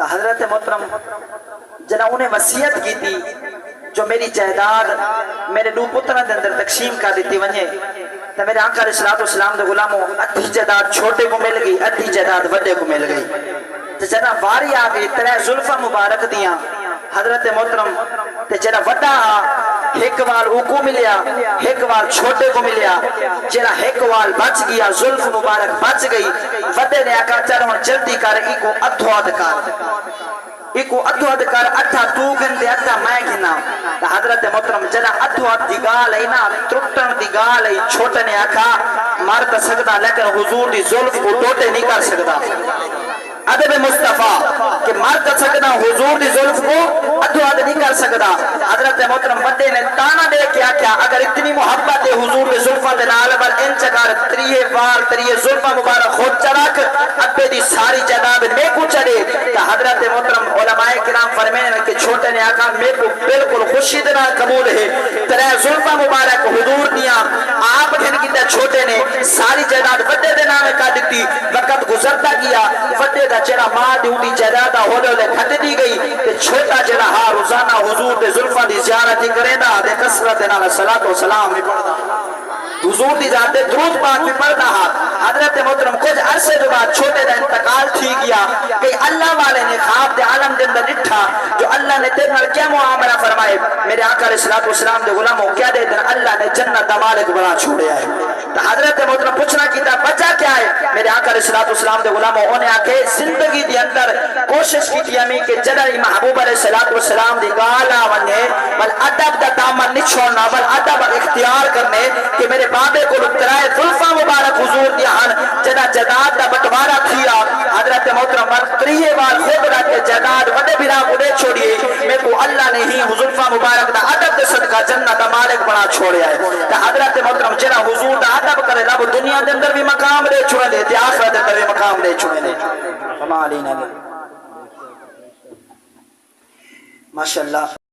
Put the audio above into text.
تو حضرت محترم جنا انہیں وصیت کی تھی جو میری جائیداد میرے دو پتروں کے اندر تقسیم کر دیتی ونجے تو میرے آقا علیہ السلام دے غلاموں ادھی جائیداد چھوٹے کو مل گئی ادھی جائیداد بڑے کو مل گئی تو جنا واری آ گئی ترے زلفاں مبارک دیاں حضرت محترم تے جنا وڈا ایک وال اوکو ملیا ایک وال چھوٹے کو ملیا جنا ایک وال بچ گیا زلف مبارک بچ گئی وڈے نے آقا چل ہن جلدی کر ایکو ادھو ادھ کر اٹھا تو گن دے اٹھا میں گنا حضرت محترم جنا ادھو ادھ دی گال ہے نا ترٹن دی گال ہے چھوٹے نے آقا مار تا سکتا لیکن حضور دی زلف کو ٹوٹے نہیں کر سکتا ادب مصطفیٰ کہ مار کر سکتا حضور دی ظلف کو ادھو ادھ نہیں کر سکتا حضرت محترم بڑے نے تانا دے کیا کیا اگر اتنی محبت ہے حضور دی ظلفہ دے نال بل انچ کر تریے وال تریے ظلفہ مبارک خود چرک ابے دی ساری جائیداد میں کو چلے کہ حضرت محترم علماء کرام فرمائیں کہ چھوٹے نے آقا میں کو بالکل خوشی دینا قبول ہے ترے ظلفہ مبارک حضور دیا آپ گھن کی تے چھوٹے نے ساری جائیداد بڑے دے نام کا دیتی وقت گزرتا گیا بڑے دا چرا ماں دی اونی جائیداد ہولے لے کھٹ دی گئی تے چھوٹا جڑا ہاں روزانہ حضور دے زلفاں دی زیارت کرے دا دے کثرت نال صلاۃ و سلام بھی پڑھدا حضور دی ذات درود پاک بھی پڑھدا حضرت محترم کچھ عرصے کے بعد چھوٹے دا انتقال تھی گیا کہ اللہ والے نے خواب دے عالم دے اندر ڈٹھا جو اللہ نے تیرے نال کیا معاملہ فرمائے میرے آقا علیہ الصلوۃ والسلام دے غلاموں کیا دے دن اللہ نے جنت دا مالک بنا چھوڑیا ہے تو حضرت محترم پوچھنا کیتا بچا کیا ہے میرے آقا علیہ الصلوۃ والسلام دے غلاموں انہیں آکے زندگی دی اندر کوشش کی تھی ہمیں کہ جدر محبوب علیہ الصلوۃ والسلام دی گالا وننے بل ادب دا دامن نہیں چھوڑنا بل ادب اختیار کرنے کہ میرے بابے کو لطرائے ظلفہ مبارک حضور دیا ہن جدا جداد دا بٹوارا تھیا حضرت محترم تریے بار خود رکھ کے جداد وڈے بھرا مڑے چھوڑیے میں کو اللہ نے ہی ظلفہ مبارک دا ادب دے صدقہ جنت دا مالک بنا چھوڑیا ہے تو حضرت محترم جنا حضور دا ادب کرے رب دنیا دے اندر بھی مقام دے چھوڑے دے تے آخرت دے اندر بھی مقام دے چھوڑے دے ماشاءاللہ